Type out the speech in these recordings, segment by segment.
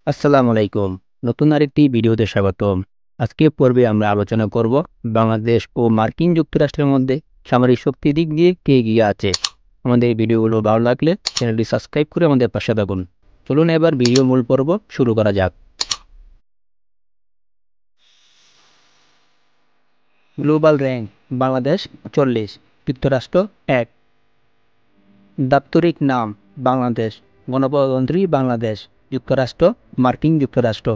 আসসালামু আলাইকুম। নতুন আরেকটি ভিডিওতে স্বাগতম। আজকের পর্বে আমরা আলোচনা করব বাংলাদেশ ও মার্কিন যুক্তরাষ্ট্রের মধ্যে সামরিক শক্তির দিক দিয়ে কে এগিয়ে আছে। আমাদের এই ভিডিওগুলো ভালো লাগলে চ্যানেলটি সাবস্ক্রাইব করে আমাদের পাশে থাকুন। চলুন এবার ভিডিও মূল পর্ব শুরু করা যাক। গ্লোবাল র্যাঙ্ক: বাংলাদেশ 40, যুক্তরাষ্ট্র 1। দাপ্তরিক নাম: বাংলাদেশ, গণপ্রজাতন্ত্রী বাংলাদেশ, যুক্তরাষ্ট্র, মার্কিন যুক্তরাষ্ট্র।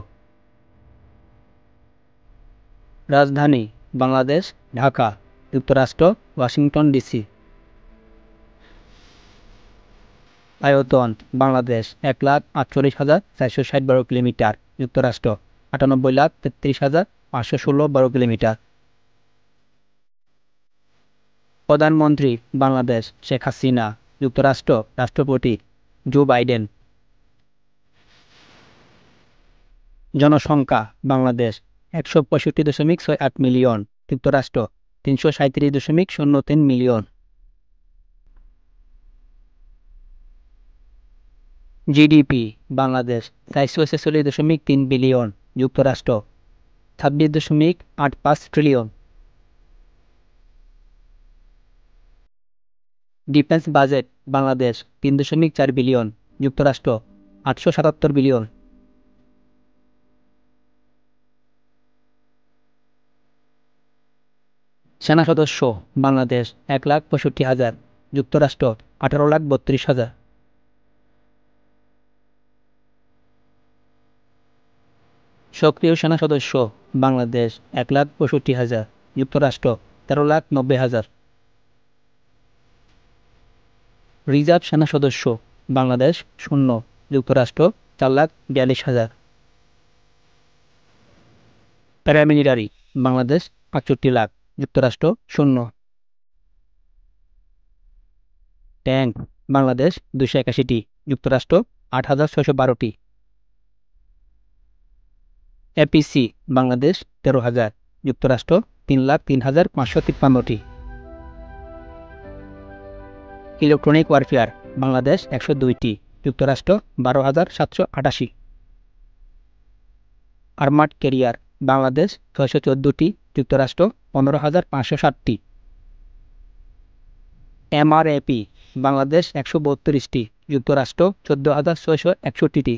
রাজধানী: বাংলাদেশ ঢাকা, যুক্তরাষ্ট্র ওয়াশিংটন ডিসি। আয়তন: বাংলাদেশ ১,৪৮,৪৬০ বর্গ কিলোমিটার, যুক্তরাষ্ট্র ৯৮,৩৩,৫১৬ বর্গ কিলোমিটার। প্রধানমন্ত্রী: বাংলাদেশ শেখ হাসিনা, যুক্তরাষ্ট্র রাষ্ট্রপতি জো বাইডেন। জনসংখ্যা: বাংলাদেশ ১৬৫.৬৮ মিলিয়ন, যুক্তরাষ্ট্র ৩৩৭.০৩ মিলিয়ন। জিডিপি: বাংলাদেশ ৪৪৬.৩ বিলিয়ন, যুক্তরাষ্ট্র ২৬.৮৫ trillion. Defence budget: Bangladesh ৩.৪ billion, যুক্তরাষ্ট্র ৮৭৭ বিলিয়ন। সেনা সদস্য: বাংলাদেশ ১,৬৫,০০০, যুক্তরাষ্ট্র ১৮,৩২,০০০। সক্রিয় সেনা সদস্য: বাংলাদেশ ১,৬৫,০০০, যুক্তরাষ্ট্র ১৩,৯০,০০০। রিজার্ভ সেনা সদস্য: বাংলাদেশ ০, যুক্তরাষ্ট্র ৪,৪২,০০০। প্যারামিলিটারি: বাংলাদেশ ৬৫ লাখ, যুক্তরাষ্ট্র ০। ট্যাঙ্ক: বাংলাদেশ ২৮১টি, যুক্তরাষ্ট্র ৮,৬১২টি। এপিসি: বাংলাদেশ ১৩,০০০, যুক্তরাষ্ট্র ৩,০৩,৫৫৩টি। ইলেকট্রনিক ওয়ারফেয়ার: বাংলাদেশ ১০২টি, যুক্তরাষ্ট্র ১২,৭৮৮। আর্মার্ড ক্যারিয়ার: বাংলাদেশ ৬১৪টি, যুক্তরাষ্ট্র ১৫,৫৬০টি। এমআরএপি: বাংলাদেশ ১৩২টি, যুক্তরাষ্ট্র ১৪,৬৬১টি।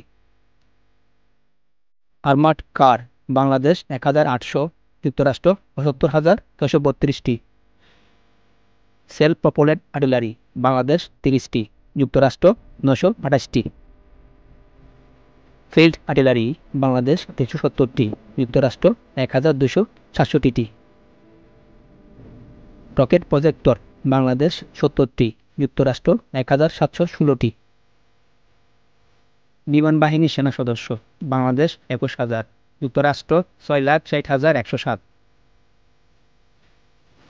আর্মার্ড কার: বাংলাদেশ ১,৮০০, যুক্তরাষ্ট্র ৭৫,৬৩২টি। সেলফ প্রপেলড আর্টিলারি: বাংলাদেশ ৩০টি, যুক্তরাষ্ট্র ৯২৮টি। ফিল্ড আর্টিলারি: বাংলাদেশ ৩৭০টি, যুক্তরাষ্ট্র ১,২৬৭টি। রকেট প্রজেক্টর: বাংলাদেশ ৭০টি, যুক্তরাষ্ট্র ১,৭১৬টি। বিমান বাহিনী সেনা সদস্য: বাংলাদেশ ২১,০০০, যুক্তরাষ্ট্র ৬,৬০,১০৭।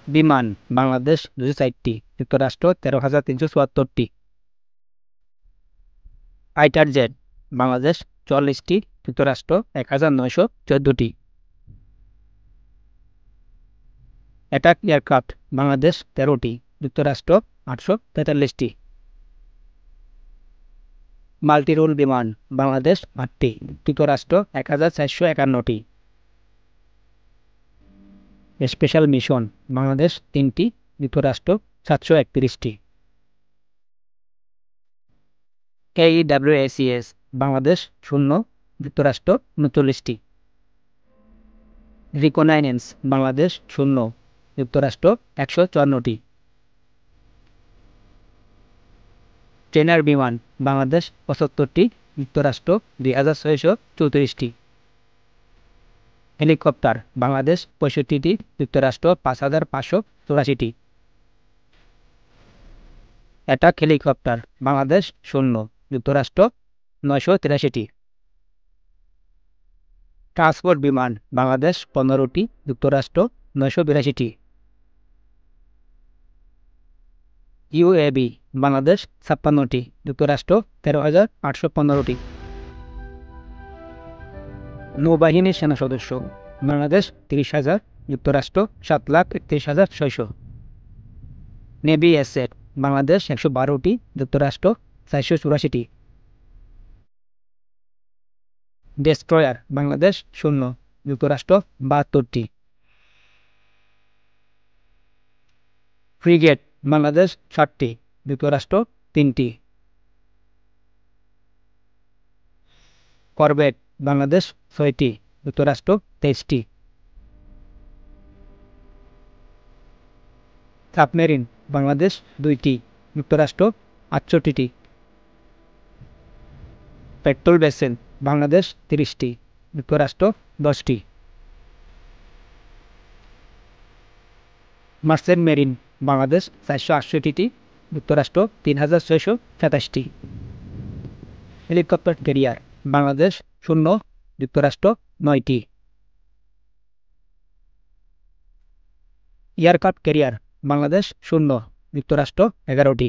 বিমান: বাংলাদেশ ২০৪টি, যুক্তরাষ্ট্র ১৩,৩৭৪টি। ফাইটার জেট: বাংলাদেশ ৪০টি, যুক্তরাষ্ট্র ১,৯১৪টি। অ্যাটাক এয়ারক্রাফট: বাংলাদেশ ১৩টি, যুক্তরাষ্ট্র ৮৪৩টি। মাল্টিরোল বিমান: বাংলাদেশ ৮টি, যুক্তরাষ্ট্র ১,৪৫১টি। স্পেশাল মিশন: বাংলাদেশ ৩টি, যুক্তরাষ্ট্র ৭৩১টি। KEWACS: বাংলাদেশ ০, যুক্তরাষ্ট্র ৩৯টি। রিকনাইসেন্স: বাংলাদেশ ০, যুক্তরাষ্ট্র ১৫৪টি। ট্রেনার বিমান: বাংলাদেশ ৭৫টি, যুক্তরাষ্ট্র ২,৬৩৪টি। হেলিকপ্টার: বাংলাদেশ ৬৫টি, যুক্তরাষ্ট্র ৫,৫৮৪টি। অ্যাটাক হেলিকপ্টার: বাংলাদেশ ০, যুক্তরাষ্ট্র ৯৮৩টি। ট্রান্সপোর্ট বিমান: বাংলাদেশ ১৫টি, যুক্তরাষ্ট্র ৯৮২টি। ইউএভি: বাংলাদেশ ৫৬টি, যুক্তরাষ্ট্র ১৩,৮১৫টি। নৌবাহিনী সেনা সদস্য: বাংলাদেশ ৩০,০০০, যুক্তরাষ্ট্র ৭,৩১,৬০০। নেভি অ্যাসেট: বাংলাদেশ ১১২টি, যুক্তরাষ্ট্র ৪৮৪টি। ডেস্ট্রয়ার বাংলাদেশ 0, যুক্তরাষ্ট্র 72টি। ফ্রিগেট বাংলাদেশ 7টি, যুক্তরাষ্ট্র 3টি। করভেট বাংলাদেশ 6টি, যুক্তরাষ্ট্র 23টি। সাবমেরিন বাংলাদেশ 2টি, যুক্তরাষ্ট্র 68টি। পেট্রোল ভেসেল বাংলাদেশ 30টি, যুক্তরাষ্ট্র 10টি। মার্চেন্ট মেরিন বাংলাদেশ 468টি, যুক্তরাষ্ট্র 3627টি। হেলিকপ্টার ক্যারিয়ার বাংলাদেশ 0, যুক্তরাষ্ট্র 9টি। এয়ারক্রাফট ক্যারিয়ার বাংলাদেশ 0, যুক্তরাষ্ট্র 11টি।